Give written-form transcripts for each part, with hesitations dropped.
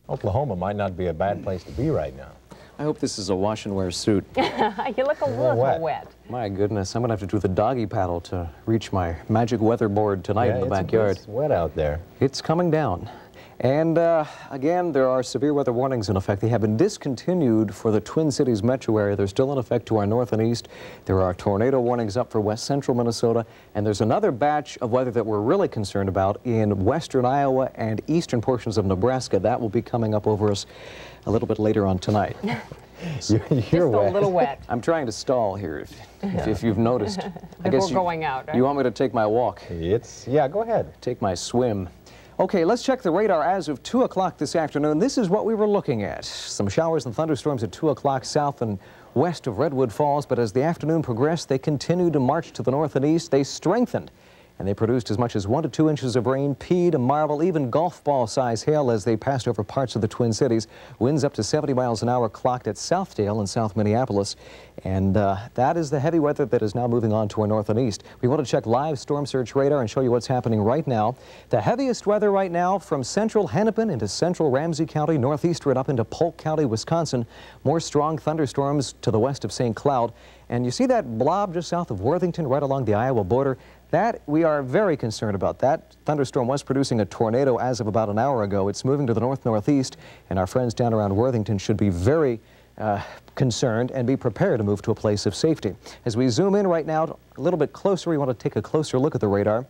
Oklahoma might not be a bad place to be right now. I hope this is a wash and wear suit. You look a little wet. My goodness, I'm going to have to do the doggy paddle to reach my magic weatherboard tonight in the backyard. It's wet out there. It's coming down. And again, there are severe weather warnings in effect. They have been discontinued for the Twin Cities metro area. They're still in effect to our north and east. There are tornado warnings up for west central Minnesota. And there's another batch of weather that we're really concerned about in western Iowa and eastern portions of Nebraska. That will be coming up over us a little bit later on tonight. You're wet. A little wet. I'm trying to stall here, if you've noticed. I guess we're going out, right? You want me to take my walk? Yeah, go ahead. Take my swim. Okay, let's check the radar as of 2 o'clock this afternoon. This is what we were looking at. Some showers and thunderstorms at 2 o'clock south and west of Redwood Falls, but as the afternoon progressed, they continued to march to the north and east. They strengthened, and they produced as much as 1 to 2 inches of rain, pea to marble, even golf ball size hail as they passed over parts of the Twin Cities. Winds up to 70 miles an hour clocked at Southdale and South Minneapolis. And that is the heavy weather that is now moving on to our north and east. We want to check live storm surge radar and show you what's happening right now. The heaviest weather right now from central Hennepin into central Ramsey County, northeastward up into Polk County, Wisconsin. More strong thunderstorms to the west of St. Cloud. And you see that blob just south of Worthington, right along the Iowa border? That we are very concerned about. That thunderstorm was producing a tornado as of about an hour ago. It's moving to the north-northeast, and our friends down around Worthington should be very concerned and be prepared to move to a place of safety. As we zoom in right now a little bit closer, we want to take a closer look at the radar.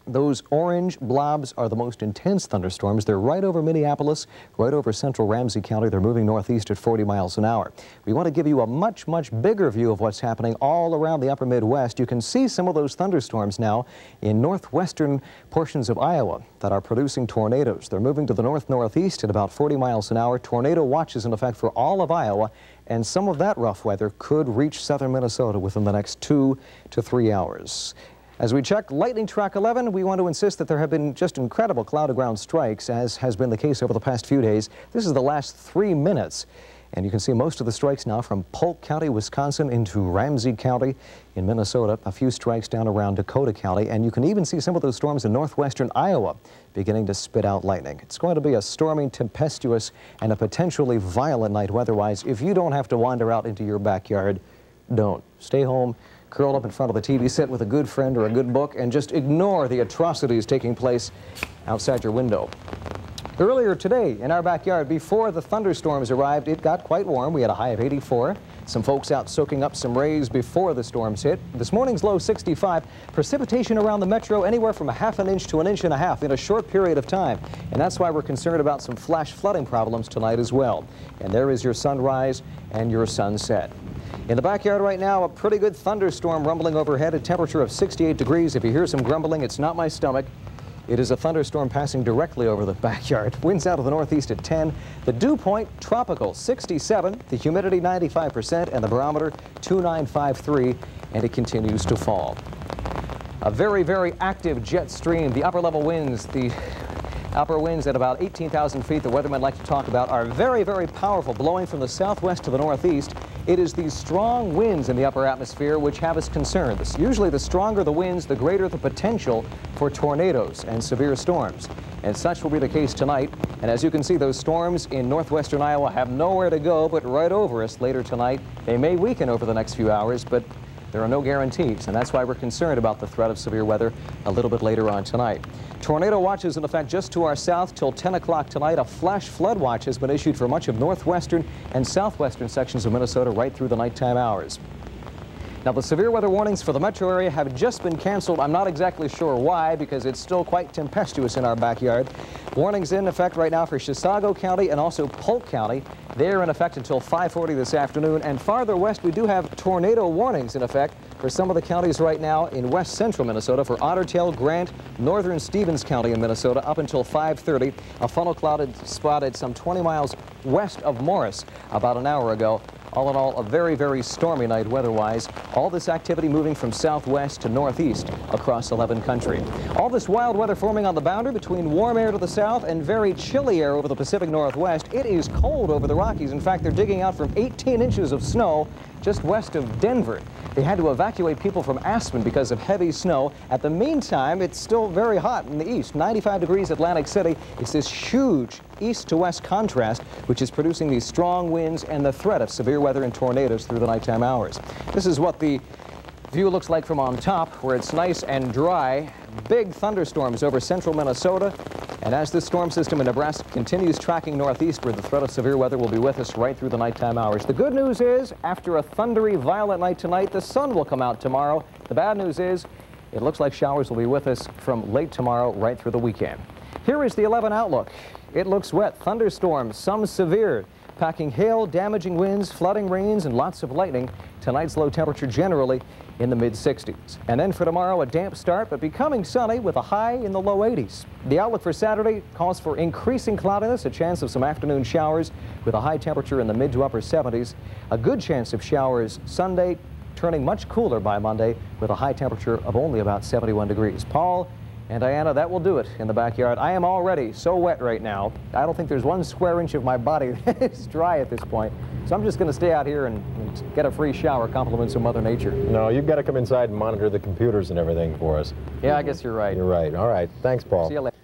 Those orange blobs are the most intense thunderstorms. They're right over Minneapolis, right over central Ramsey County. They're moving northeast at 40 miles an hour. We want to give you a much, much bigger view of what's happening all around the upper Midwest. You can see some of those thunderstorms now in northwestern portions of Iowa that are producing tornadoes. They're moving to the north-northeast at about 40 miles an hour. Tornado watch is in effect for all of Iowa, and some of that rough weather could reach southern Minnesota within the next 2 to 3 hours. As we check lightning track 11, we want to insist that there have been just incredible cloud-to-ground strikes, as has been the case over the past few days. This is the last 3 minutes, and you can see most of the strikes now from Polk County, Wisconsin, into Ramsey County in Minnesota. A few strikes down around Dakota County, and you can even see some of those storms in northwestern Iowa beginning to spit out lightning. It's going to be a stormy, tempestuous, and a potentially violent night weather-wise. If you don't have to wander out into your backyard, don't. Stay home, curl up in front of the TV set with a good friend or a good book, and just ignore the atrocities taking place outside your window. Earlier today in our backyard, before the thunderstorms arrived, it got quite warm. We had a high of 84. Some folks out soaking up some rays before the storms hit. This morning's low 65. Precipitation around the metro anywhere from 1/2 inch to 1.5 inches in a short period of time. And that's why we're concerned about some flash flooding problems tonight as well. And there is your sunrise and your sunset. In the backyard right now, a pretty good thunderstorm rumbling overhead, a temperature of 68 degrees. If you hear some grumbling, it's not my stomach. It is a thunderstorm passing directly over the backyard. Winds out of the northeast at 10. The dew point, tropical, 67. The humidity, 95%, and the barometer, 2953, and it continues to fall. A very, very active jet stream. The upper level winds, the upper winds at about 18,000 feet, the weathermen like to talk about, are very, very powerful, blowing from the southwest to the northeast. It is these strong winds in the upper atmosphere which have us concerned. Usually the stronger the winds, the greater the potential for tornadoes and severe storms. And such will be the case tonight. And as you can see, those storms in northwestern Iowa have nowhere to go but right over us later tonight. They may weaken over the next few hours, but there are no guarantees, and that's why we're concerned about the threat of severe weather a little bit later on tonight. Tornado watch is in effect just to our south till 10 o'clock tonight. A flash flood watch has been issued for much of northwestern and southwestern sections of Minnesota right through the nighttime hours. Now, the severe weather warnings for the metro area have just been canceled. I'm not exactly sure why, because it's still quite tempestuous in our backyard. Warnings in effect right now for Chisago County and also Polk County. They're in effect until 5:40 this afternoon. And farther west, we do have tornado warnings in effect for some of the counties right now in west central Minnesota for Otter Tail, Grant, northern Stevens County in Minnesota up until 5:30. A funnel cloud spotted some 20 miles west of Morris about an hour ago. All in all, a very, very stormy night weather-wise. All this activity moving from southwest to northeast across 11 country. All this wild weather forming on the boundary between warm air to the south and very chilly air over the Pacific Northwest. It is cold over the Rockies. In fact, they're digging out from 18 inches of snow just west of Denver. They had to evacuate people from Aspen because of heavy snow. At the meantime, it's still very hot in the east. 95 degrees Atlantic City. It's this huge east to west contrast which is producing these strong winds and the threat of severe weather and tornadoes through the nighttime hours. This is what the view looks like from on top, where it's nice and dry. Big thunderstorms over central Minnesota. And as this storm system in Nebraska continues tracking northeastward, the threat of severe weather will be with us right through the nighttime hours. The good news is, after a thundery, violent night tonight, the sun will come out tomorrow. The bad news is, it looks like showers will be with us from late tomorrow right through the weekend. Here is the 11 outlook. It looks wet, thunderstorms, some severe, packing hail, damaging winds, flooding rains, and lots of lightning. Tonight's low temperature generally in the mid-60s. And then for tomorrow, a damp start, but becoming sunny with a high in the low 80s. The outlook for Saturday calls for increasing cloudiness, a chance of some afternoon showers with a high temperature in the mid to upper 70s. A good chance of showers Sunday, turning much cooler by Monday with a high temperature of only about 71 degrees. Paul and Diana, that will do it in the backyard. I am already so wet right now. I don't think there's 1 square inch of my body that is dry at this point. So I'm just going to stay out here and get a free shower, compliments of Mother Nature. No, you've got to come inside and monitor the computers and everything for us. Yeah, I guess you're right. You're right. All right. Thanks, Paul. See you later.